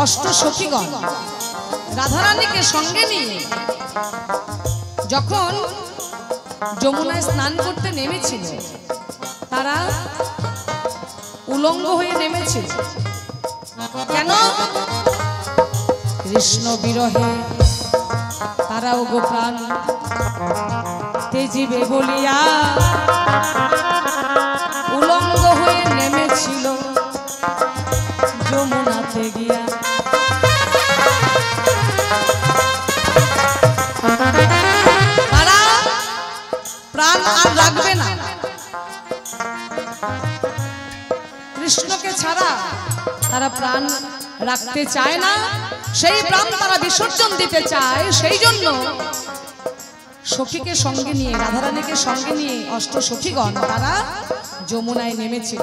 অষ্ট সখীগণ রাধারানীকে সঙ্গে নিয়ে যখন যমুনায় স্নান করতে নেমেছিল, তারা উলঙ্গ হয়ে নেমেছিল। কেন? কৃষ্ণ বিরহে তারাও গোপ্রাণ তেজিবে বলিয়া উলঙ্গ হয়ে নেমেছিল যমুনাতে গিয়া। তারা প্রাণ আর রাখবে না, কৃষ্ণকে ছাড়া তারা প্রাণ রাখতে চায় না, সেই প্রাণ তারা বিসর্জন দিতে চায়। সেই জন্য সখীকে সঙ্গে নিয়ে, রাধারানীকে সঙ্গে নিয়ে অষ্ট সখীগণ তারা যমুনায় নেমেছিল।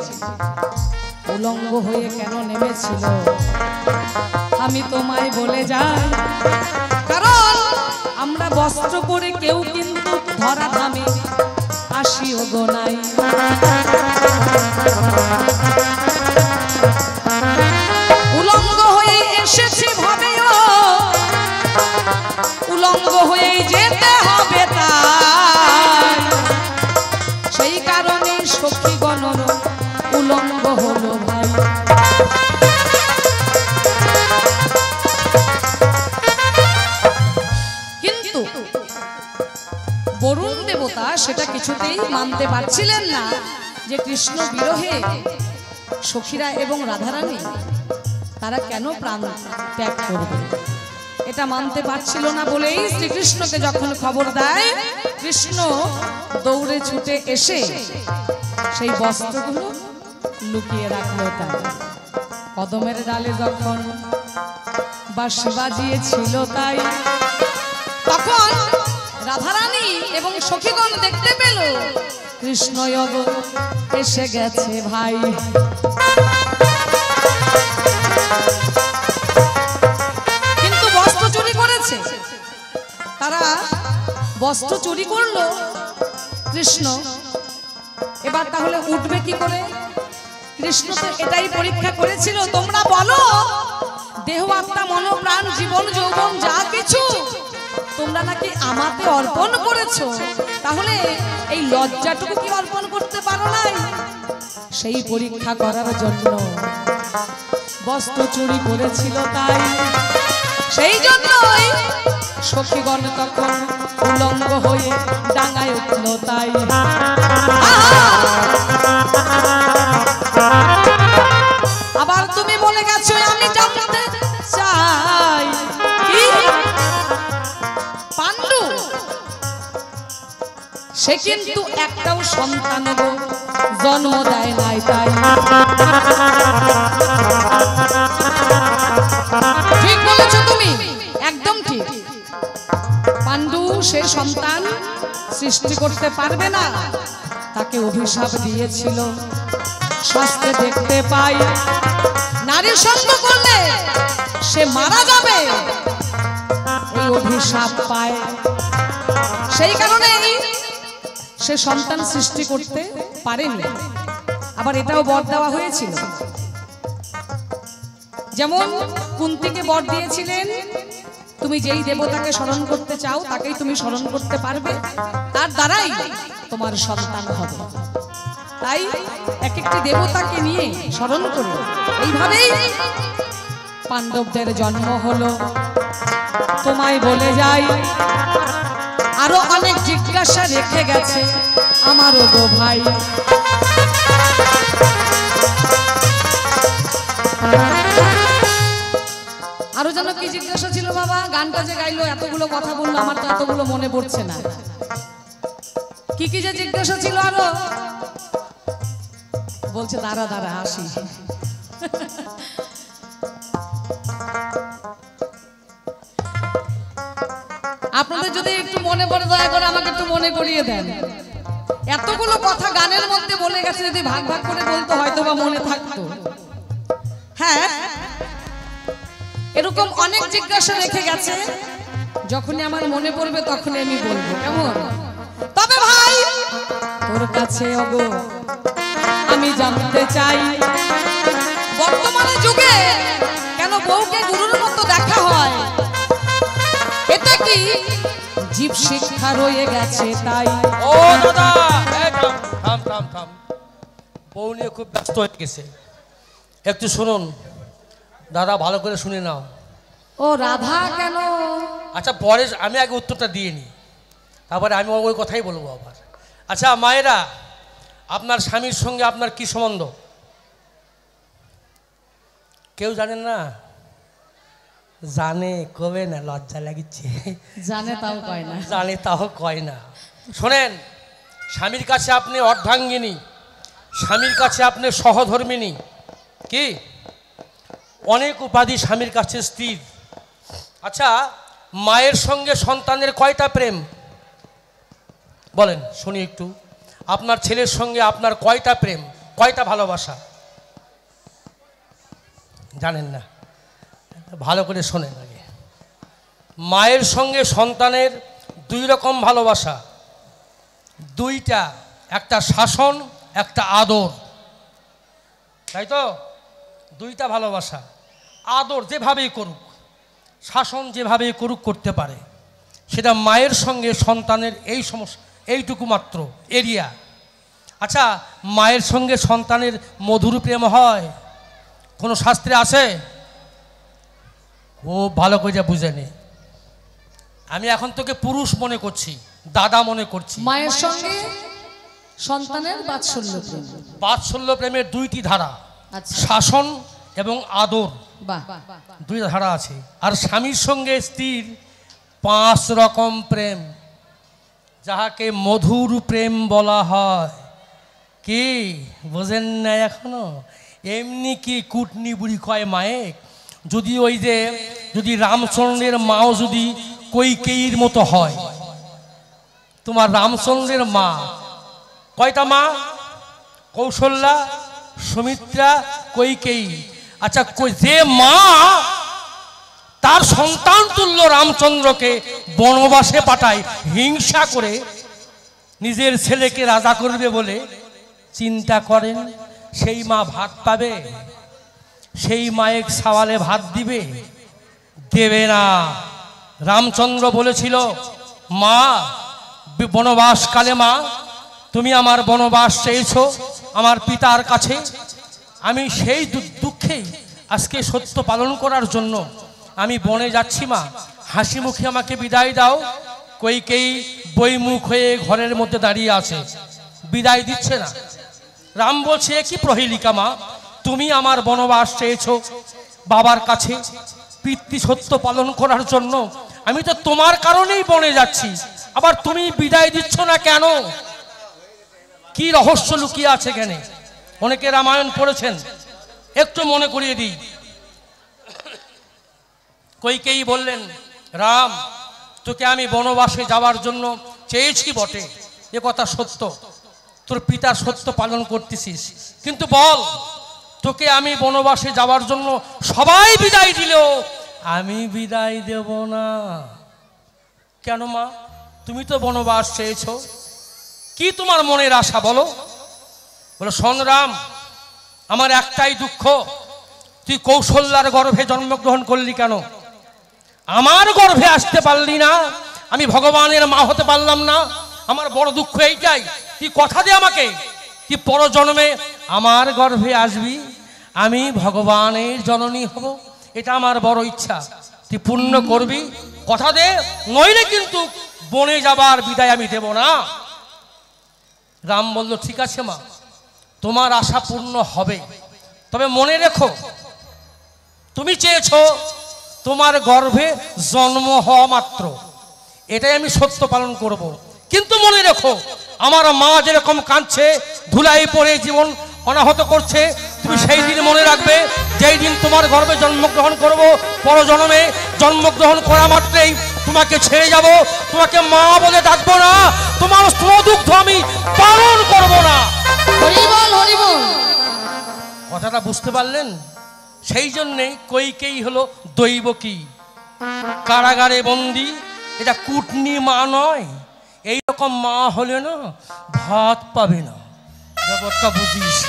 উলঙ্গ হয়ে কেন নেমেছিল আমি তোমায় বলে যাই। কারণ আমরা বস্ত্র পরে কেউ কিন্তু ধরা ধামে আসিও গো নাই। উলঙ্গ হয়ে এসেছি ভাবেও উলঙ্গ হয়ে যেতে হবে, তাই সেই কারণে সখীগণর উলঙ্গ হলো ভাই। কিন্তু বরুণ দেবতা সেটা কিছুতেই মানতে পারছিলেন না যে কৃষ্ণ বিরহে সখীরা এবং রাধারানী তারা কেন প্রাণ ত্যাগ করবে, এটা মানতে পারছিল না বলেই শ্রীকৃষ্ণকে যখন খবর দেয়, কৃষ্ণ দৌড়ে ছুটে এসে সেই বস্ত্রগুলো লুকিয়ে রাখলো। তাই কদমের ডালে যখন বাঁশি বাজিয়েছিল, তাই তখন রাধারানী এবং সখীগণ দেখতে পেল কৃষ্ণ এসে গেছে ভাই। কিন্তু বস্ত্র চুরি করেছে, তারা বস্ত্র চুরি করলো কৃষ্ণ। এবার তাহলে উঠবে কি করে? কৃষ্ণ তো এটাই পরীক্ষা করেছিল, তোমরা বলো দেহ আত্মা মন প্রাণ জীবন যৌবন যা কিছু তোমরা নাকি আমাকে অর্পণ করেছো, তাহলে এই লজ্জাটুকু কি অর্পণ করতে পারো নাই? সেই পরীক্ষা করার জন্য বস্ত্র চুরি করেছিল। তাই সেই জন্যই সখীগণ তখন উলঙ্গ হয়ে ডাঙায় উঠল। তাই আবার তুমি বলে গেছো আমি জানতে চাই কি পাণ্ডু সে কিন্তু একটাও সন্তান জন্ম দেয় নাই। তাই ঠিক বলেছো তুমি, একদম ঠিক। পাণ্ডু সে সন্তান সৃষ্টি করতে পারবে না, তাকে অভিশাপ দিয়েছিল। শাস্ত্রে দেখতে পাই নারীর সঙ্গ করলে সে মারা যাবে, এই অভিশাপ পায়। সেই কারণে সে সন্তান সৃষ্টি করতে পারেনি। আবার এটাও বর দেওয়া হয়েছিল, যেমন কুন্তিকে বর দিয়েছিলেন তুমি যেই দেবতাকে স্মরণ করতে চাও তাকেই তুমি স্মরণ করতে পারবে, তার দ্বারাই তোমার সন্তান হবে। তাই এক একটি দেবতাকে নিয়ে স্মরণ করে এইভাবেই পাণ্ডবদের জন্ম হলো। তোমায় বলে যাই আরো অনেক জিজ্ঞাসা রেখে গেছে আমারও গো ভাই। আরো যেন কি জিজ্ঞাসা ছিল বাবা? গানটা যে গাইলো এতগুলো কথা বললো, আমার তো এতগুলো মনে পড়ছে না। কি কি যে জিজ্ঞাসা ছিল আরো? বলছে দাঁড়া দাঁড়া আসি। আপনাদের যদি একটু মনে পড়ে দয়া করে আমাকে একটু মনে করিয়ে দেন। এতগুলো কথা গানের মধ্যে বলে গেছে, যদি ভাগ ভাগ করে বলতো হয়তো বা মনে থাকতো। হ্যাঁ, এরকম অনেক জিজ্ঞাসা রেখে গেছে, যখনই আমার মনে পড়বে তখনই আমি বলবো, কেমন? তবে ভাই তোর কাছে ওগো আমি জানতে চাই, বর্তমানে যুগে কেন বউকে গুরুর মতো দেখা হয়, এটা কি জীব শিক্ষা রয়ে গেছে তাই। ও দাদা থাম থাম থাম, বউ নিয়ে খুব ব্যস্ত হয়ে গেছে, একটু শুনুন দাদা, ভালো করে শুনে নাও। ও রাধা কেন? আচ্ছা পরে আমি আগে উত্তরটা দিয়ে নিই, তারপরে আমি ওই কথাই বলবো আবার। আচ্ছা মায়েরা, আপনার স্বামীর সঙ্গে আপনার কি সম্বন্ধ? কেউ জানেন না? জানে কবে না, লজ্জা লাগিচ্ছে। জানে তাও কয় না। জানে তাও কয় না। শোনেন, স্বামীর কাছে আপনি অর্ধাঙ্গিনী, স্বামীর কাছে আপনি সহধর্মিনী, কি অনেক উপাধি স্বামীর কাছে স্থির। আচ্ছা, মায়ের সঙ্গে সন্তানের কয়টা প্রেম বলেন শুনি একটু? আপনার ছেলের সঙ্গে আপনার কয়টা প্রেম, কয়টা ভালোবাসা জানেন না? ভালো করে শোনেন আগে। মায়ের সঙ্গে সন্তানের দুই রকম ভালোবাসা, দুইটা, একটা শাসন একটা আদর, তাই তো? দুইটা ভালোবাসা। আদর যেভাবেই করুক, শাসন যেভাবেই করুক করতে পারে, সেটা মায়ের সঙ্গে সন্তানের এই সমস্যা, এইটুকু মাত্র এরিয়া। আচ্ছা, মায়ের সঙ্গে সন্তানের মধুর প্রেম হয় কোনো শাস্ত্রে আছে? ও ভালো করে বুঝে নে। আমি এখন তোকে পুরুষ মনে করছি, দাদা মনে করছি। মায়ের সঙ্গে সন্তানের বাৎসল্য প্রেম, বাৎসল্য প্রেমের দুইটি ধারা, আচ্ছা, শাসন এবং আদর, বাহ, দুই ধারা আছে। আর স্বামীর সঙ্গে স্ত্রীর 5 রকম প্রেম, যাহাকে মধুর প্রেম বলা হয়। কি বোঝেন না এখনো? এমনি কি কুটনি বুড়ি কয় মায়ে, যদি ওই যে যদি রামচন্দ্রের মাও যদি কৈকেয়ীর মতো হয়, তোমার রামচন্দ্রের মা কয়টা মা? কৌশল্যা, সুমিত্রা, কৈকেয়ী। আচ্ছা, যে মা তার সন্তান তুল্য রামচন্দ্রকে বনবাসে পাঠায় হিংসা করে নিজের ছেলেকে রাজা করবে বলে, চিন্তা করেন সেই মা ভাত পাবে? সেই মায়ের সাওয়ালে ভাত দিবে? দেবে না। রামচন্দ্র বলেছিল, মা বনবাসকালে মা তুমি আমার বনবাস চেয়েছো আমার পিতার কাছে, আমি সেই দুঃখেই আজকে সত্য পালন করার জন্য আমি বনে যাচ্ছি মা, হাসি মুখে আমাকে বিদায় দাও। কৈকেয়ী বইমুখ হয়ে ঘরের মধ্যে দাঁড়িয়ে আছে, বিদায় দিচ্ছে না। রাম বলছে, কি প্রহেলিকা মা, তুমি আমার বনবাস চেয়েছো বাবার কাছে পিতৃ সত্য পালন করার জন্য, আমি তো তোমার কারণেই বনে যাচ্ছি, আবার তুমি বিদায় দিচ্ছ না কেন? কি রহস্য লুকিয়ে আছে কেন? অনেকে রামায়ণ পড়েছেন, একটু মনে করিয়ে দিই। কৈকেয়ী বললেন, রাম তোকে আমি বনবাসে যাওয়ার জন্য চেয়েছি বটে, এ কথা সত্য, তোর পিতার সত্য পালন করতেছিস, কিন্তু বল তোকে আমি বনবাসে যাওয়ার জন্য সবাই বিদায় দিলেও আমি বিদায় দেব না কেন মা? তুমি তো বনবাস চেয়েছো, কি তোমার মনের আশা বলো? বলো, শোন রাম, আমার একটাই দুঃখ, তুই কৌশল্যার গর্ভে জন্মগ্রহণ করলি কেন? আমার গর্ভে আসতে পারলি না, আমি ভগবানের মা হতে পারলাম না, আমার বড় দুঃখ এইটাই। তুই কথা দে আমাকে, তুই পরজন্মে আমার গর্ভে আসবি, আমি ভগবানের জননী হব, এটা আমার বড় ইচ্ছা, তুই পূর্ণ করবি, কথা দে, নইলে কিন্তু বনে যাবার বিদায় আমি দেব না। রাম বলল, ঠিক আছে মা, তোমার আশা পূর্ণ হবে, তবে মনে রেখো তুমি চেয়েছো তোমার গর্ভে জন্ম হওয়া মাত্র, এটাই আমি সত্য পালন করব, কিন্তু মনে রেখো আমার মা যেরকম কাঁদছে, ধুলাই পড়ে জীবন অনাহত করছে, তুমি সেই দিন মনে রাখবে যেই দিন তোমার গর্ভে জন্মগ্রহণ করব, পরজন্মে জন্মগ্রহণ করা মাত্রেই তোমাকে ছেড়ে যাব, তোমাকে মা বলে ডাকবো না, তোমার স্তনদুগ্ধ আমি পালন করব না। হরি বল, হরি বল। কথাটা বুঝতে পারলেন? সেই জন্যে কৈকেয়ী হলো দৈবকী, কারাগারে বন্দি, এটা কুটনি মা নয়, এইরকম মা হলে না ভাত পাবে না, ব্যাপারটা বুঝিস।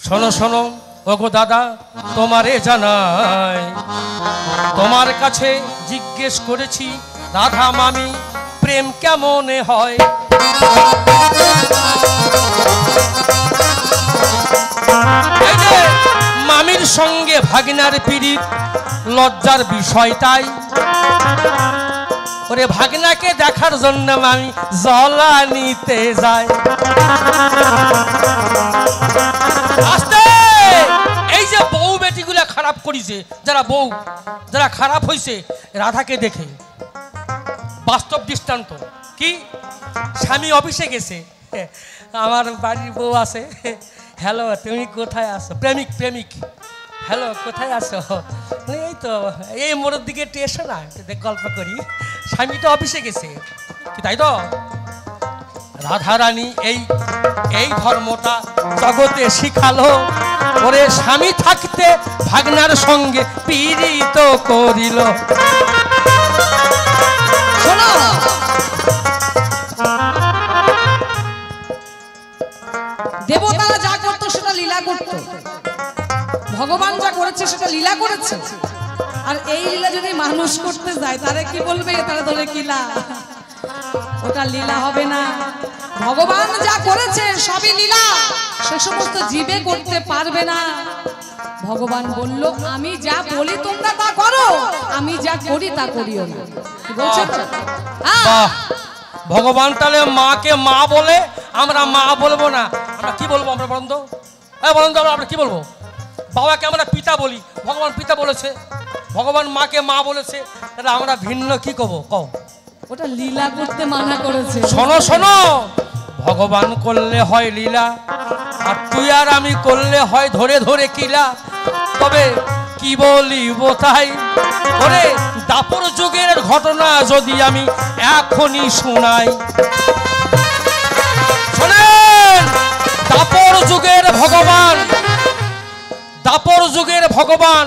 শোনো শোনো, ওগো দাদা তোমারে জানাই, তোমার কাছে জিজ্ঞেস করেছি রাধা মামি প্রেম কেমন হয়। এই যে মামির সঙ্গে ভাগিনার পীড়িত লজ্জার বিষয় তাই, ওরে ভাগনাকে দেখার জন্য মামি জলা নিতে যায়। আস্তে এই যে বউ বেটিগুলা খারাপ করিছে, যারা বউ যারা খারাপ হয়েছে রাধাকে দেখে, বাস্তব দৃষ্টান্ত কি, স্বামী অফিসে গেছে, আমার বাড়ির বউ আছে, হ্যালো তুমি কোথায় আছো, প্রেমিক প্রেমিক, হ্যালো কোথায় আছো, এই তো এই মোড়ের দিকে একটু এসো না গল্প করি, স্বামী তো অফিসে গেছে, তাই তো। রাধারানী এই এই ধর্মটা জগতে শিখালো, ওরে স্বামী থাকতে ভাগনার সঙ্গে পীড়িত করিল। শোনো, দেবতারা যা করতো সেটা লীলা করতো, ভগবান যা করেছে সেটা লীলা করেছে। আর এই লীলা যদি মানুষ করতে যায় তারা কি বলবে, তারা ধরে কিলা, ওটা লীলা হবে না। ভগবান যা করেছে সবই লীলা, সে সমস্ত জীবে করতে পারবে না। ভগবান বলল আমি যা বলি তোমরা তা করো, আমি যা করি তা করিও না। কি বলছে তো? বাহ, ভগবান তাহলে মাকে মা বলে, আমরা মা বলবো না, আমরা কি বলবো? আমরা বলুন তো, হ্যাঁ বলুন তো, আমরা কি বলবো? বাবাকে আমরা পিতা বলি, ভগবান পিতা বলেছে, ভগবান মাকে মা বলেছে, তাহলে আমরা ভিন্ন কি কব? কও, ওটা লীলা করতে মানা করেছে। শোনো শোনো, ভগবান করলে হয় লীলা, আর তুই আর আমি করলে হয় ধরে ধরে কিলা। তবে কি বলিব তাই, ওরে দাপর যুগের ঘটনা যদি আমি এখনই শোনাই। শোনেন, দাপর যুগের ভগবান, দাপর যুগের ভগবান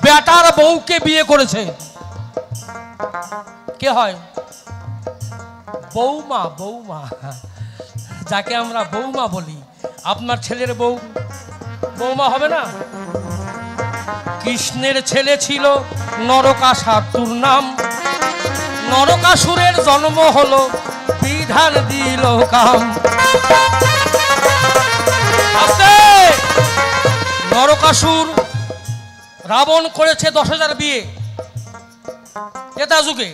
বেটার বউকে বিয়ে করেছে। কে হয়? বৌমা, বৌমা, যাকে আমরা বৌমা বলি। আপনার ছেলের বউ বৌমা হবে না? কৃষ্ণের ছেলে ছিল নরকাসুর নাম, নরকাসুরের জন্ম হলো বিধান দিল কাম। আস্তে, নরকাসুর রাবণ করেছে 10,000 বিয়ে ত্রেতা যুগে।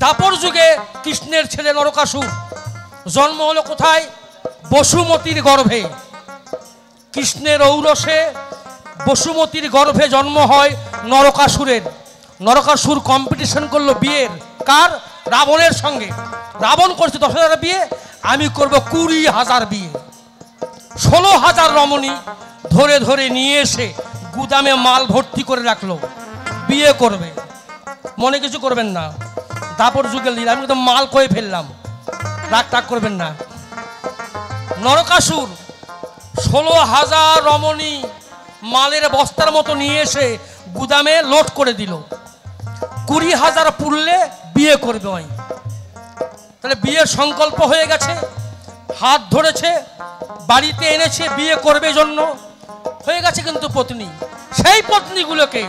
দাপর যুগে কৃষ্ণের ছেলে নরকাসুর জন্ম হলো কোথায়? বসুমতীর গর্ভে। কৃষ্ণের ঔরসে বসুমতীর গর্ভে জন্ম হয় নরকাসুরের। নরকাসুর কম্পিটিশন করলো বিয়ের, কার? রাবণের সঙ্গে। রাবণ করছে 10,000 বিয়ে, আমি করব 20,000 বিয়ে। 16,000 রমণী ধরে ধরে নিয়ে এসে গুদামে মাল ভর্তি করে রাখলো, বিয়ে করবে। মনে কিছু করবেন না, দাপর যুগের লীলা, আমি তো মাল কয়ে ফেললাম, রাগ টাগ করবেন না। নরকাসুর 16,000 রমণী মালের বস্তার মতো নিয়ে এসে গুদামে লোড করে দিল। 20,000 পুরলে বিয়ে করবে ওই। তাহলে বিয়ের সংকল্প হয়ে গেছে, হাত ধরেছে, বাড়িতে এনেছে, বিয়ে করবে জন্য হয়ে গেছে। কিন্তু পত্নী, সেই পত্নীগুলোকে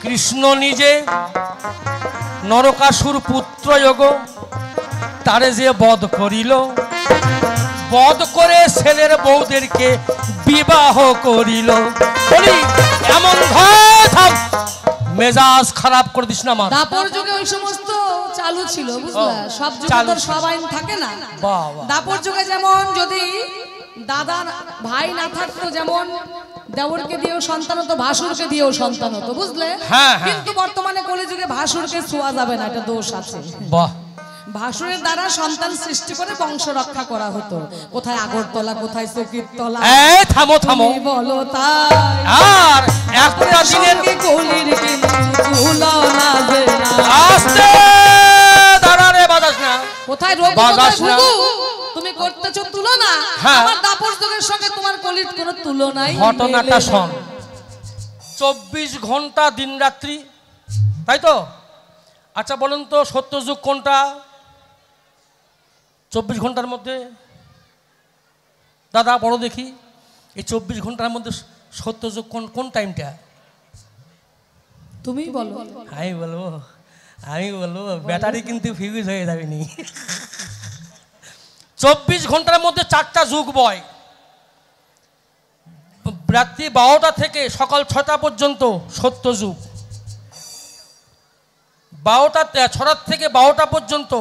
কৃষ্ণ নিজে নরকাসুর পুত্র যোগ তারে যে বধ করিল, বধ করে ছেলের বউদেরকে বিবাহ করিল। বলি এমন মেজাজ খারাপ করে দিস না আমার। দাপর যুগে ওই সমস্ত চালু ছিল, বুঝলা? সব যুগে তো সব আইন থাকে না। দাপর যুগে যেমন যদি দাদা ভাই না থাকতো, যেমন দেওরকে দিয়েও সন্তান হতো, ভাসুরকে দিয়েও সন্তান হতো, বুঝলে? কিন্তু বর্তমানে কলিযুগে ভাসুরকে ছোঁয়া যাবে না, এটা দোষ আছে। বাহ, ভাসুরের দ্বারা সন্তান সৃষ্টি করে বংশ রক্ষা করা হতো। কোথায় আগরতলা, কোথায় চকিরতলা। এই থামো থামো, বলো তাই। আর একটা দিনের কলির তুলনা যে না। আস্তে দাঁড়া রে, বাজাস না। কোথায় রোগ, কোথায় ভুগু, তুমি করতেছো তুলনা। আমার দাপর যুগের সঙ্গে তোমার কলির কোনো তুলনাই। ঘটনাটা শোন, 24 ঘন্টা দিন রাত্রি, তাই তো? আচ্ছা বলুন তো, সত্য যুগ কোনটা? 24 ঘন্টার মধ্যে দাদা বড় দেখি, এই 24 ঘন্টার মধ্যে সত্যযুগ কোন কোন টাইমটা? তুমিই বলো। আমি বলবো ব্যাটারি কিন্তু ফিউজ হয়ে যাবে নি। 24 ঘন্টার মধ্যে 4টা যুগ বয়। রাত্রি 12টা থেকে সকাল 6টা পর্যন্ত সত্যযুগ, 6টা থেকে 12টা পর্যন্ত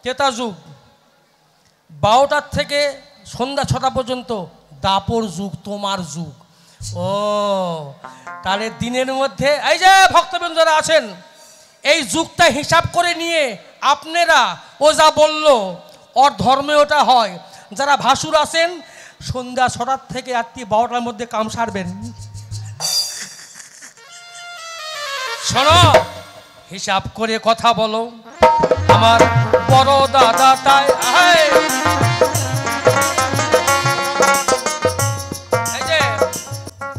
ত্রেতা যুগ, 12টার থেকে সন্ধ্যা 6টা পর্যন্ত দাপর যুগ, তোমার যুগ। ও তাহলে দিনের মধ্যে এই যে ভক্তবৃন্দরা আছেন, এই যুগটা হিসাব করে নিয়ে আপনারা ও যা বলল ওর ধর্মে ওটা হয়। যারা ভাসুর আছেন সন্ধ্যা 6টার থেকে রাত্রি 12টার মধ্যে কাম সারবেন। শোনো, হিসাব করে কথা বলো। আমার বড় দাদা তাই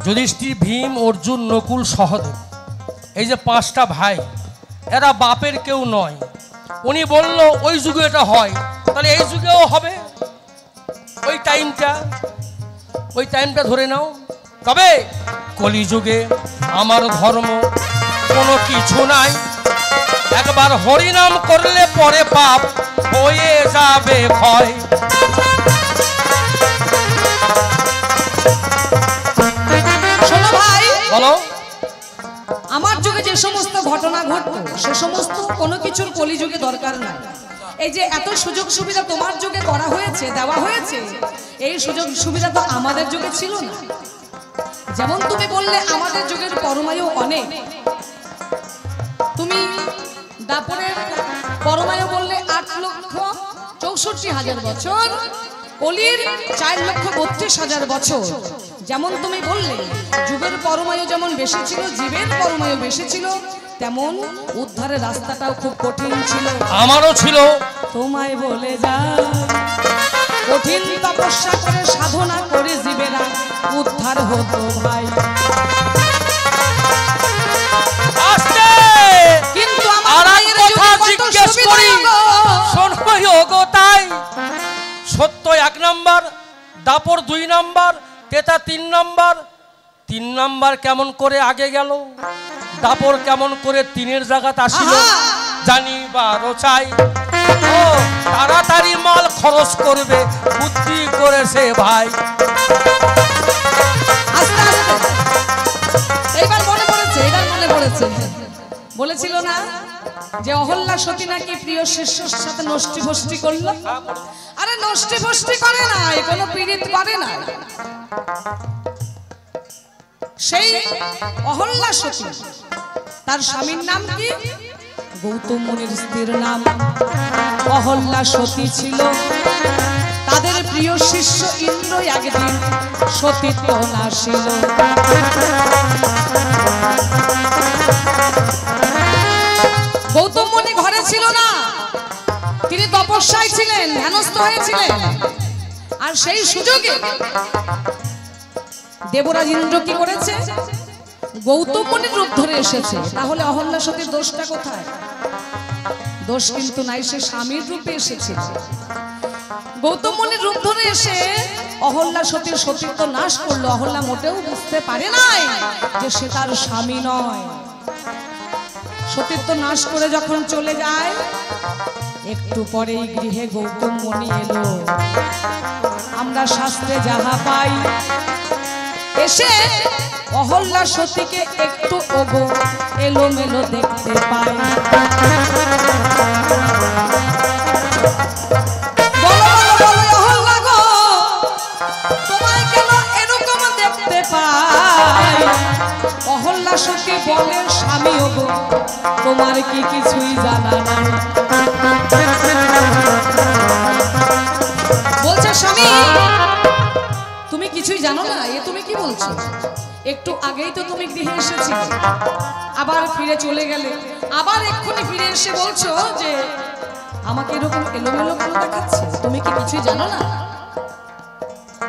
যুধিষ্ঠির, ভীম, অর্জুন, নকুল, সহদেব, এই যে 5টা ভাই, এরা বাপের কেউ নয়। উনি বলল ওই যুগে এটা হয়, তাহলে এই যুগেও হবে। ওই টাইমটা ধরে নাও। তবে কলিযুগে আমার ধর্ম কোনো কিছু নাই। একবার হরিনাম করলে পরে পাপ হয়ে যাবে ক্ষয়। শোনো ভাই, বলো। আমার যুগে যে সমস্ত ঘটনা ঘটতো সে সমস্ত কোনো কিছুর কলিযুগে দরকার নাই। এই যে এত সুযোগ সুবিধা তোমার যুগে করা হয়েছে, দেওয়া হয়েছে, এই সুযোগ সুবিধা তো আমাদের যুগে ছিল না। যেমন তুমি বললে আমাদের যুগের পরমায়ু অনেক, তুমি দাপরের পরমায়ু বললে 8,64,000 বছর, কলির 4,32,000 বছর। যেমন তুমি বললে যুগের পরমায়ু যেমন বেশি ছিল, জীবের পরমায়ু বেশি ছিল, তেমন উদ্ধারের রাস্তাটাও খুব কঠিন ছিল। আমারও ছিল। তোমায় বলে যায় কঠিন তপস্যা করে সাধনা করে জীবেরা উদ্ধার হতো ভাই। কিন্তু আমার জিজ্ঞেস করি, তাই সত্য 1 number, Dwapar 2 number, Treta 3 number. 3 number কেমন করে আগে গেল? দাপর কেমন করে 3-এর জায়গাতে আসিল? জানিবারও চাই। ও তাড়াতাড়ি মাল খরচ করবে বুদ্ধি করেছে ভাই। আস্তে আস্তে এইবার মনে পড়েছে, বলেছিল না যে অহল্যা সতী নাকি প্রিয় শিষ্যর সাথে নষ্টি ফষ্টি করলো। আরে নষ্টি ফষ্টি করে না, কোনো পীড়িত করে না। সেই অহল্যা সতী, তার স্বামীর নাম কি? গৌতম মুনির স্ত্রীর নাম অহল্যা সতী ছিল। তাদের প্রিয় শিষ্য ইন্দ্র একদিন সতীত্ব নাশিল। গৌতম মুনি ঘরে ছিল না, তিনি তপস্যায় ছিলেন, ধ্যানস্থ হয়েছিলেন। আর সেই সুযোগে দেবরাজ ইন্দ্র কি করেছে? গৌতম মুনির রূপ ধরে এসেছে। তাহলে অহল্যা সতীর দোষটা কোথায়? দোষ কিন্তু নাই, সে স্বামীর রূপে এসেছে। গৌতম মুনির রূপ ধরে এসে অহল্যা সতীর সতীত্ব নাশ করলো। অহল্যা মোটেও বুঝতে পারে নাই যে সে তার স্বামী নয়। সতীত্ব নাশ করে যখন চলে যায়, একটু পরেই গৃহে গৌতম মুনি এলো। আমরা শাস্ত্রে যাহা পাই, এসে অহল্যা সতীকে একটু ওগো এলোমেলো দেখতে পাই। অহল্যা গো, তোমায় কেন এরকম দেখতে পাই? অহল্যা সতী বলে, স্বামী ওগো তোমার কি কিছুই জানা নাই? বলছে স্বামী তুমি কিছুই জানো না? এ তুমি কি বলছো? একটু আগেই তো তুমি গৃহে এসেছিলে, আবার ফিরে চলে গেলে, আবার এক্ষুনি ফিরে এসে বলছো যে আমাকে এরকম এলোমেলো কেন দেখাচ্ছে? তুমি কি কিছুই জানো না?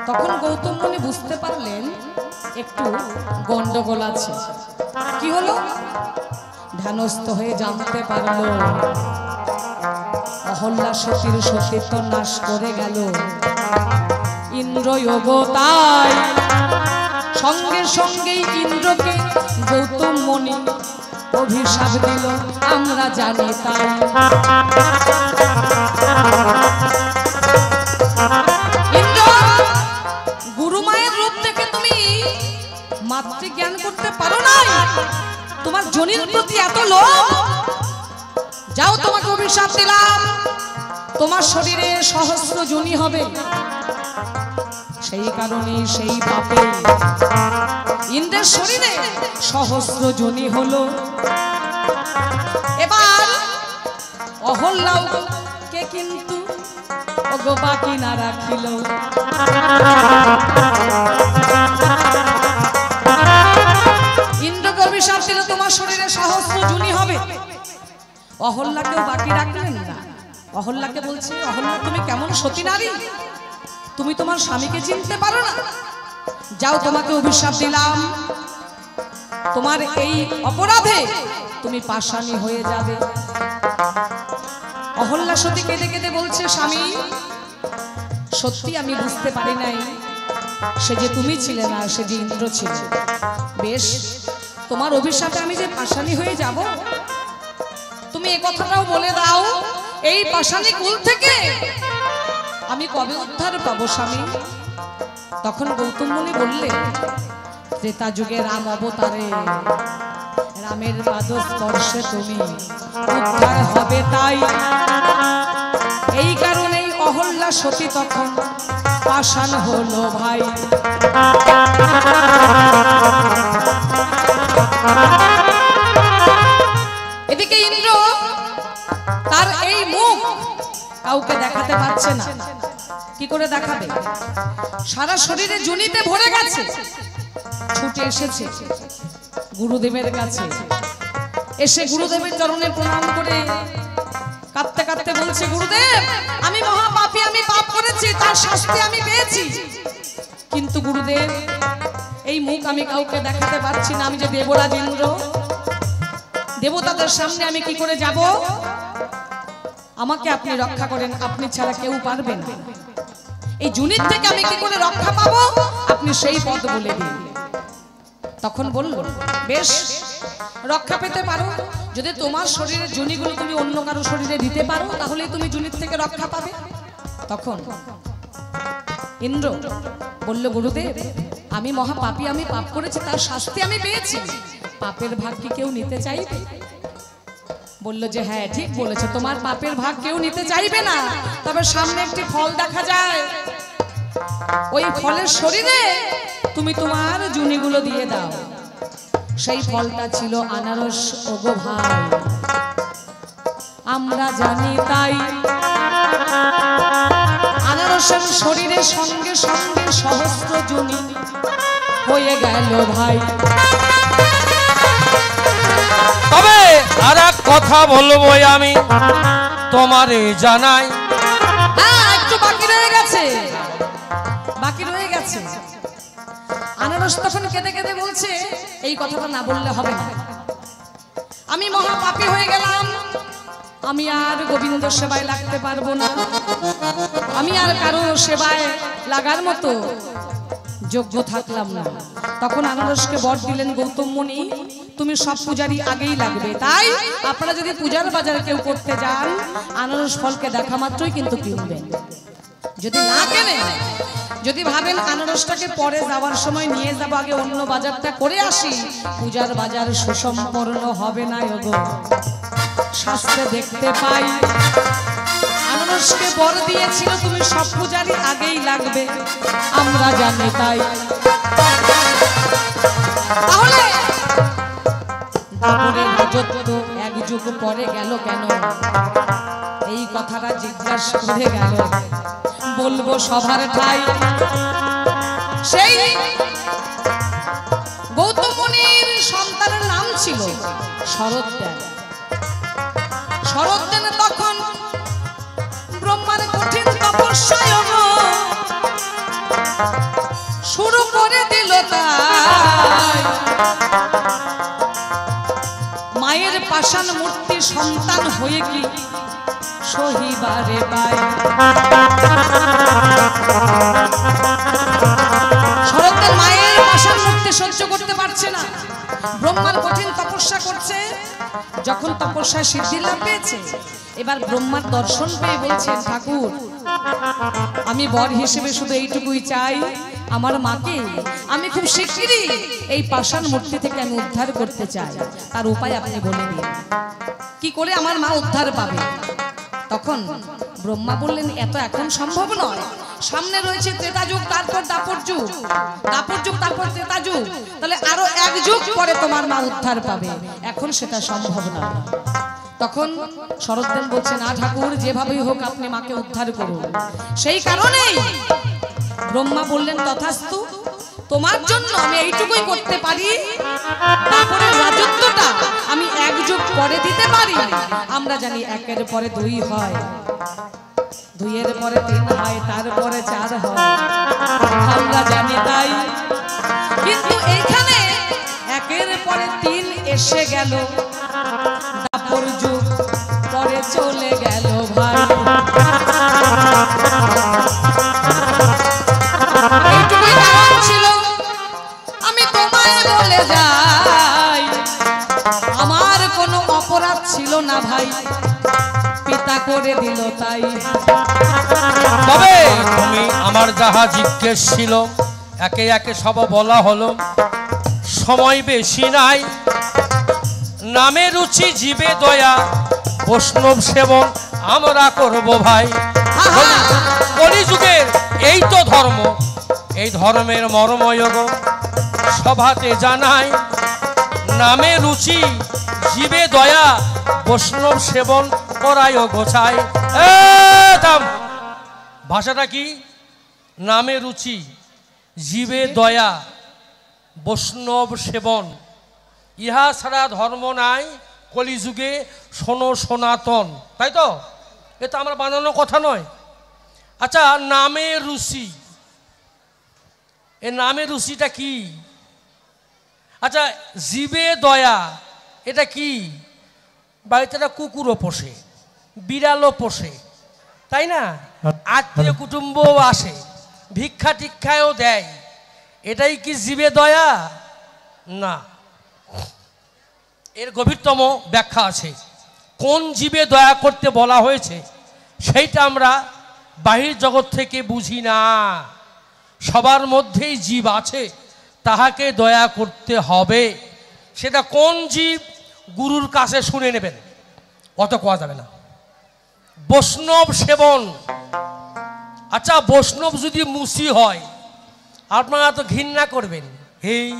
তখন গৌতম মুনি বুঝতে পারলেন একটু গন্ডগোল আছে। কি হলো? ধ্যানস্থ হয়ে জানতে পারলো অহল্যা সতীর সতীত্ব নাশ করে গেল ইন্দ্র। তাই সঙ্গে সঙ্গেই ইন্দ্রকে গৌতম মুনি অভিশাপ দিল, আমরা জানি তাই। ইন্দ্র, গুরু মায়ের রূপ থেকে তুমি মাতৃজ্ঞান করতে পারো না, তোমার জনির প্রতি এত লোভ। যাও, তোমাকে অভিশাপ দিলাম, তোমার শরীরে সহস্র যোনি হবে। সেই কারণে সেই পাপে ইন্দ্রের শরীরে সহস্র যোনি হলো। এবার অহল্যাকে কিন্তু বাকি না রাখিল। ইন্দ্রকে অভিশাপ দিল, তোমার শরীরে সহস্র যোনি হবে। অহল্যাকেও বাকি রাখলেন না। অহল্যাকে বলছে, অহল্যা তুমি কেমন সতী নারী, তুমি তোমার স্বামীকে চিনতে পারো না? যাও, তোমাকে অভিশাপ দিলাম, তোমার এই অপরাধে তুমি পাষাণী হয়ে যাবে। অহল্যা সতী কেঁদে কেঁদে বলছে, স্বামী সত্যি আমি বুঝতে পারি নাই সে যে তুমি ছিলে না, সে যে ইন্দ্র ছিল। বেশ, তোমার অভিশাপে আমি যে পাষাণী হয়ে যাব, তুমি এ কথাটাও বলে দাও, এই পাষাণী কুল থেকে আমি কবে উদ্ধার পাবো স্বামী? তখন গৌতম মুনি বললে, ত্রেতা যুগে রাম অবতারে রামের পাদ স্পর্শে তুমি উদ্ধার হবে তাই। এই কারণেই অহল্যা সতী তখন পাষাণ হলো ভাই। এদিকে ইন্দ্র তার এই মুখ কাউকে দেখাতে পারছে না। কি করে দেখাবে? সারা শরীরে যোনিতে ভরে গেছে। ছুটে এসেছে গুরুদেবের কাছে, এসে গুরুদেবের চরণে প্রণাম করে কাঁদতে কাঁদতে বলছে, গুরুদেব আমি মহাপাপী, আমি পাপ করেছি, তার শাস্তি আমি পেয়েছি। কিন্তু গুরুদেব এই মুখ আমি কাউকে দেখাতে পারছি না, আমি যে দেবরাজ ইন্দ্র, দেবতাদের সামনে আমি কি করে যাব? আমাকে আপনি রক্ষা করেন, আপনি ছাড়া কেউ পারবে না। এই যোনির থেকে আমি কি করে রক্ষা পাবো, আপনি সেই পথ বলে দিন। তখন বলল, বেশ, রক্ষা পেতে পারো যদি তোমার শরীরের যোনিগুলো তুমি অন্য কারো শরীরে দিতে পারো, তাহলেই তুমি যোনির থেকে রক্ষা পাবে। তখন ইন্দ্র বলল, গুরুদেব আমি মহাপাপী, আমি পাপ করেছি, তার শাস্তি আমি পেয়েছি, পাপের ভাগ কি কেউ নিতে চাইবে? বলল যে হ্যাঁ ঠিক বলেছে, তোমার পাপের ভাগ কেউ নিতে চাইবে না, তবে সামনে একটি ফল দেখা যায়, ওই ফলের শরীরে তুমি তোমার যোনিগুলো দিয়ে দাও। সেই ফলটা ছিল আনারস। ওগো ভাই, আমরা জানি তাই। আনারসের শরীরে সঙ্গে সঙ্গে সহস্র যোনি হয়ে গেল ভাই। তবে আর এক কথা বলবো আমি তোমারে জানাই। একটু বাকি রয়ে গেছে, বাকি রয়ে গেছে। আনারস তখন কেঁদে কেঁদে বলছে, এই কথাটা না বললে হবে না, আমি মহাপাপী হয়ে গেলাম, আমি আর গোবিন্দ সেবায় লাগতে পারবো না, আমি আর কারো সেবায় লাগার মতো যোগ্য থাকলাম না। তখন আনারসকে বর দিলেন গৌতম মুনি, তুমি সব পূজারই আগেই লাগবে, তাই আপনারা যদি পূজার বাজার কেউ করতে যান, আনারস ফলকে দেখা মাত্রই কিন্তু কিনবেন। যদি না কেনেন, যদি ভাবেন আনারসটাকে পরে যাওয়ার সময় নিয়ে যাবো, আগে অন্য বাজারটা করে আসি, পূজার বাজার সুসম্পন্ন হবে না। ওগো শাস্ত্রে দেখতে পাই আনারসকে বর দিয়েছিল, তুমি সব পূজারই আগেই লাগবে, আমরা জানি তাই। তাহলে এক যুগ পরে গেল কেন, এই কথাটা জিজ্ঞাসা করে গেল, বলবো সবার ঠাই। সেই গৌতম মুনির সন্তানের নাম ছিল শরৎদেব। শরৎদেব তখন ব্রহ্মার কঠিন তপস্যায় শুরু করে দিল, তাই মায়ের পাষাণ মূর্তি সন্তান হয়ে কি সহিবারে পায়। শরৎদেব মায়ের পাষাণ ব্রহ্মার কঠিন তপস্যা করছে, যখন তপস্যায় সিদ্ধি লাভ পেয়েছে, এবার ব্রহ্মার দর্শন পেয়ে বলছেন, ঠাকুর আমি বর হিসেবে শুধু এইটুকুই চাই, আমার মাকে আমি খুব শিগগিরই এই পাষাণ মূর্তি থেকে আমি উদ্ধার করতে চাই, তার উপায় আপনি বলে দিন, কি করে আমার মা উদ্ধার পাবে। তখন ব্রহ্মা বললেন, এত এখন সম্ভব নয়, সামনে রয়েছে ত্রেতা যুগ, তারপর দাপর যুগ, দাপর যুগ তারপর ত্রেতা যুগ, তাহলে আরো এক যুগ পরে তোমার মা উদ্ধার পাবে, এখন সেটা সম্ভব না। তখন শরৎদেব বলছেন, না ঠাকুর, যেভাবেই হোক আপনি মাকে উদ্ধার করুন। সেই কারণেই ব্রহ্মা বললেন, তথাস্তু, তোমার জন্য আমি এইটুকুই করতে পারি, তারপরে রাজত্বটা আমি এক যুগ পরে দিতে পারি। আমরা জানি একের পরে দুই হয়, দুইয়ের পরে তিন হয়, তারপরে চার হয়, আমরা জানি তাই। কিন্তু এইখানে একের পরে তিন এসে গেল, দাপর যুগ পরে চলে গেল ভাই। এইটুকুই কারণ ছিল, আমি তোমায় বলে যাই, আমার কোনো অপরাধ ছিল না ভাই, পিতা করে দিল তাই। তবে তুমি আমার যাহা জিজ্ঞেস ছিল, একে একে সব বলা হলো, সময় বেশি নাই। নামে রুচি, জীবে দয়া, বৈষ্ণব সেবন আমরা করব ভাই। কলিযুগের এই তো ধর্ম, এই ধর্মের মর্মযোগ সভাতে জানাই। নামে রুচি, জীবে দয়া, বৈষ্ণব সেবন করায় গোছায়। ভাষাটা কি? নামে রুচি, জীবে দয়া, বৈষ্ণব সেবন, ইহা ছাড়া ধর্ম নাই কলিযুগে, শোনো সনাতন। তাই তো? এটা আমার বানানো কথা নয়। আচ্ছা, নামে রুচি, এ নামে রুচিটা কি? আচ্ছা, জীবে দয়া এটা কি? বাড়িতে একটা কুকুরও পোষে, বিড়ালও পোষে, তাই না? আত্মীয় কুটুম্বও আসে, ভিক্ষা টিক্ষায়ও দেয়, এটাই কি জীবে দয়া? না, এর গভীরতম ব্যাখ্যা আছে। কোন জীবে দয়া করতে বলা হয়েছে সেইটা আমরা বাহির জগৎ থেকে বুঝি না। সবার মধ্যেই জীব আছে, তাহাকে দয়া করতে হবে। সেটা কোন জীব, গুরুর কাছে শুনে নেবেন, অত কোয়া যাবে না। বৈষ্ণব সেবন, আচ্ছা বৈষ্ণব যদি মুসি হয়, আপনারা তো ঘৃণা করবেন, এই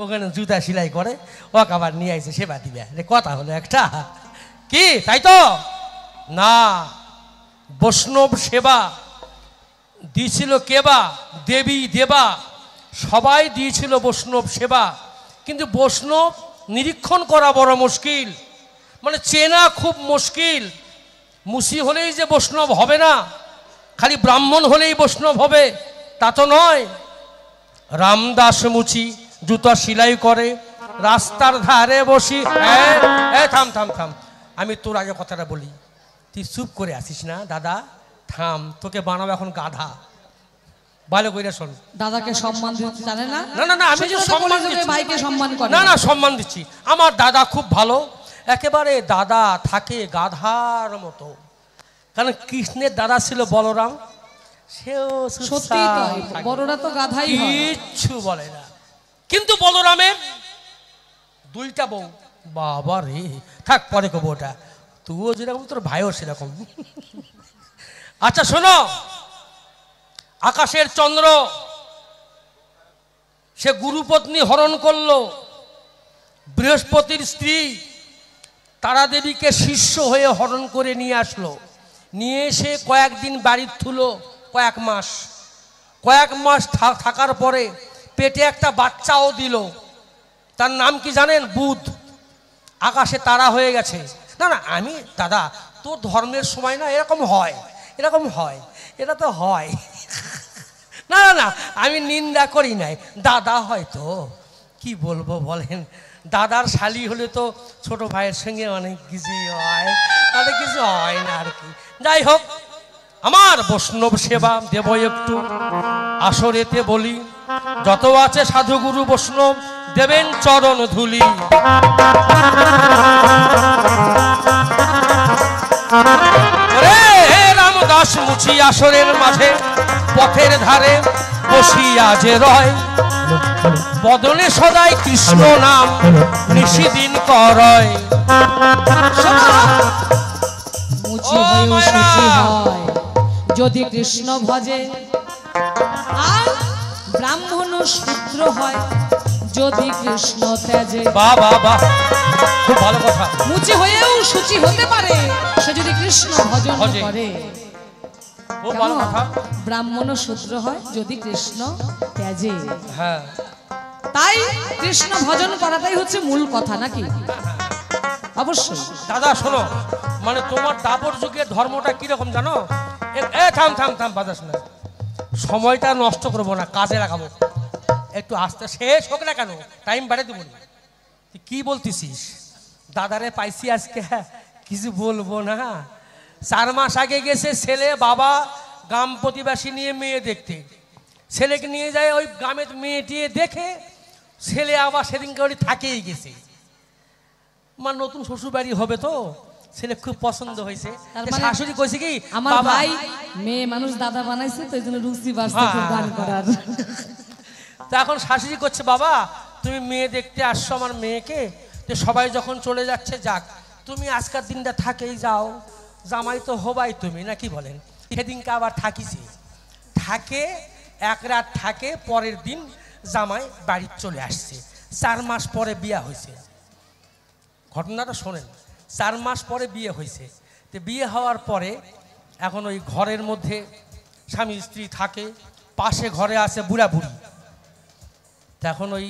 ওখানে জুতা সেলাই করে, ও আবার নিয়ে আইছে সেবা দিবে, কথা হলো একটা কি? তাই তো না, বৈষ্ণব সেবা দিয়েছিল কেবা, দেবী দেবা সবাই দিয়েছিল বৈষ্ণব সেবা। কিন্তু বৈষ্ণব নিরীক্ষণ করা বড় মুশকিল, মানে চেনা খুব মুশকিল। মুসি হলেই যে বৈষ্ণব হবে না, খালি ব্রাহ্মণ হলেই বৈষ্ণব হবে তা তো নয়। রামদাস মুচি জুতা সেলাই করে, রাস্তার ধারে বসি। থাম থাম থাম, আমি তোর আগে কথাটা বলি, তুই চুপ করে আসিস না দাদা, থাম, তোকে বানাবো এখন গাধা। ভালো করে শোন। দাদাকে সম্মান দিতে জানে না? না না না, আমি যে সম্মান দিচ্ছি, ভাইকে সম্মান করে না না, সম্মান দিচ্ছি। আমার দাদা খুব ভালো, একেবারে দাদা থাকে গাধার মতো। কারণ কৃষ্ণের দাদা ছিল বলরাম, সেও সত্যি তাই, বড়রা তো গাধাই হয়, কিচ্ছু বলে না। কিন্তু বলরামের দুইটা বউ, বাবা রে, থাক পরে কব ওটা, তুইও যেরকম তোর ভাইও সেরকম। আচ্ছা শোনো, আকাশের চন্দ্র সে গুরুপত্নী হরণ করলো, বৃহস্পতির স্ত্রী তারা দেবীকে শিষ্য হয়ে হরণ করে নিয়ে আসলো। নিয়ে এসে কয়েকদিন বাড়ির থুলো, কয়েক মাস থাকার পরে পেটে একটা বাচ্চাও দিল। তার নাম কি জানেন? বুধ। আকাশে তারা হয়ে গেছে। না না, আমি দাদা তোর ধর্মের সময় না এরকম হয়, এরকম হয়, এটা তো হয়। না না না, আমি নিন্দা করি নাই, দাদা হয়তো কি বলবো বলেন, দাদার শালি হলে তো ছোট ভাইয়ের সঙ্গে অনেক কিছু হয়, তাদের কিছু হয় না আর কি। যাই হোক, আমার বৈষ্ণব সেবা দেব একটু আসরেতে বলি। যত আছে সাধু গুরু বৈষ্ণব দেবেন চরণ ধুলি। রামদাস মুছি আসরের মাঝে পথের ধারে বসিয়া যে রয়, বদনে সদাই কৃষ্ণ নাম নিশিদিন করয়। মুচি হয়েও সুখী হয় যদি কৃষ্ণ ভজে, আর ব্রাহ্মণ শূদ্র হয় যদি কৃষ্ণ ত্যাজে। বাহ বাহ বাহ, খুব ভালো কথা। মুচি হয়েও সুচি হতে পারে সে যদি কৃষ্ণ ভজন করে। খুব ভালো কথা। ব্রাহ্মণ শূদ্র হয় যদি কৃষ্ণ ত্যাজে। হ্যাঁ, তাই কৃষ্ণ ভজন করাটাই হচ্ছে মূল কথা, নাকি? অবশ্যই। দাদা শোনো, মানে তোমার দাপর যুগের ধর্মটা কিরকম জানো? থাম থাম থাম, বাজাস না, সময়টা নষ্ট করবো না, কাজে লাগাবো। একটু আস্তে, শেষ হোক না কেন, টাইম বাড়ে দেবো না। তুই কি বলতেছিস? দাদারে পাইছি আজকে, কিছু বলবো না। 4 মাস আগে গেছে ছেলে বাবা গ্রাম প্রতিবাসী নিয়ে মেয়ে দেখতে, ছেলেকে নিয়ে যায় ওই গ্রামের মেয়েটি দেখে, ছেলে আবার সেদিনকে ওই থাকেই গেছে। আমার নতুন শ্বশুর বাড়ি হবে তো, ছেলে খুব পছন্দ হয়েছে। শাশুড়ি কইছে কি, আমার ভাই মেয়ে মানুষ দাদা বানাইছে তো এই জন্য রুচি বাড়ছে খুব গান করার। তা এখন শাশুড়ি করছে, বাবা তুমি মেয়ে দেখতে আসছো আমার মেয়েকে, তো সবাই যখন চলে যাচ্ছে যাক, তুমি আজকের দিনটা থাকেই যাও, জামাই তো হবাই তুমি, না কি বলেন? সেদিনকে আবার থাকিছে, থাকে 1 রাত থাকে, পরের দিন জামাই বাড়ি চলে আসছে। 4 মাস পরে বিয়ে হয়েছে। ঘটনাটা শোনেন, 4 মাস পরে বিয়ে হয়েছে। তো বিয়ে হওয়ার পরে এখন ওই ঘরের মধ্যে স্বামী স্ত্রী থাকে, পাশে ঘরে আছে বুড়া বুড়ি। তখন ওই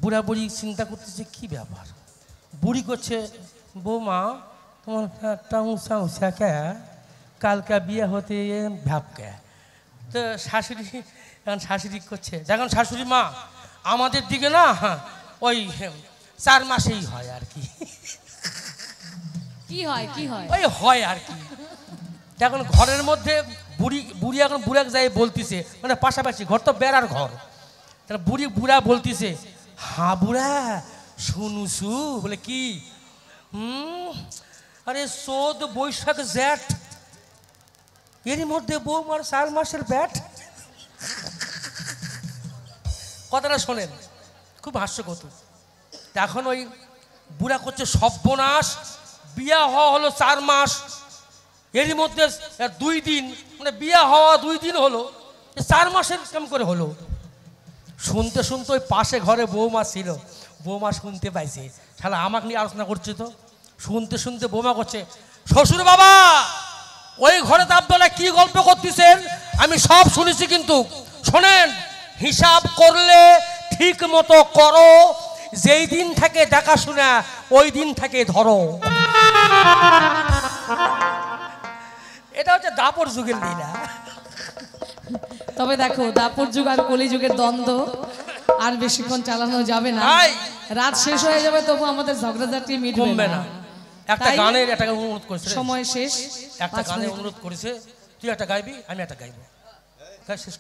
বুড়া বুড়ি চিন্তা করতেছে কি ব্যাপার। বুড়ি করছে, বৌমা তোমার একটা উঁচা উঁচা কে, কালকা বিয়ে হতে ভাবকে। তো শাশুড়ি, এখন শাশুড়ি করছে, দেখুন শাশুড়ি মা আমাদের দিকে না, হ্যাঁ ওই 4 মাসেই হয় আর কি। কি হয় কি হয়? ওই হয় আর কি। এখন ঘরের মধ্যে বুড়ি এখন বুড়া যায় বলতিছে, মানে পাশাপাশি ঘর তো বেড়ার ঘর, তাহলে বুড়া বলতিছে, হ্যাঁ বুড়া শুনুছু, বলে কি? আরে চোদ বৈশাখ জ্যাঠ, এরই মধ্যে বৌমার 4 মাসের ব্যাট। কথাটা শোনেন, খুব হাস্যকর। এখন ওই বুড়া করছে সর্বনাশ, বিয়া হওয়া হলো 4 মাস, এরই মধ্যে 2 দিন, মানে বিয়া হওয়া 2 দিন হলো, 4 মাসের কেমন করে হলো? শুনতে শুনতে ওই পাশে ঘরে বৌমা ছিল, বৌমা শুনতে পাইছে, শালা আমাকে নিয়ে আলোচনা করছে। তো শুনতে শুনতে বৌমা করছে, শ্বশুর বাবা ওই ঘরে তো আপনারা কি গল্প করতেছেন আমি সব শুনেছি, কিন্তু শোনেন হিসাব করলে ঠিক মতো করো, যেই দিন থেকে দেখাশোনা ওই দিন থেকে ধরো। এটা হচ্ছে দাপর যুগের লীলা। তবে দেখো, দাপর যুগ আর কলি যুগের দ্বন্দ্ব আর বেশিক্ষণ চালানো যাবে না, রাত শেষ হয়ে যাবে তবু আমাদের ঝগড়াঝাটি মিটবে না। একটা গানের একটা অনুরোধ করেছে, সময় শেষ, একটা গানের অনুরোধ করেছে, তুই একটা গাইবি আমি একটা গাইবো।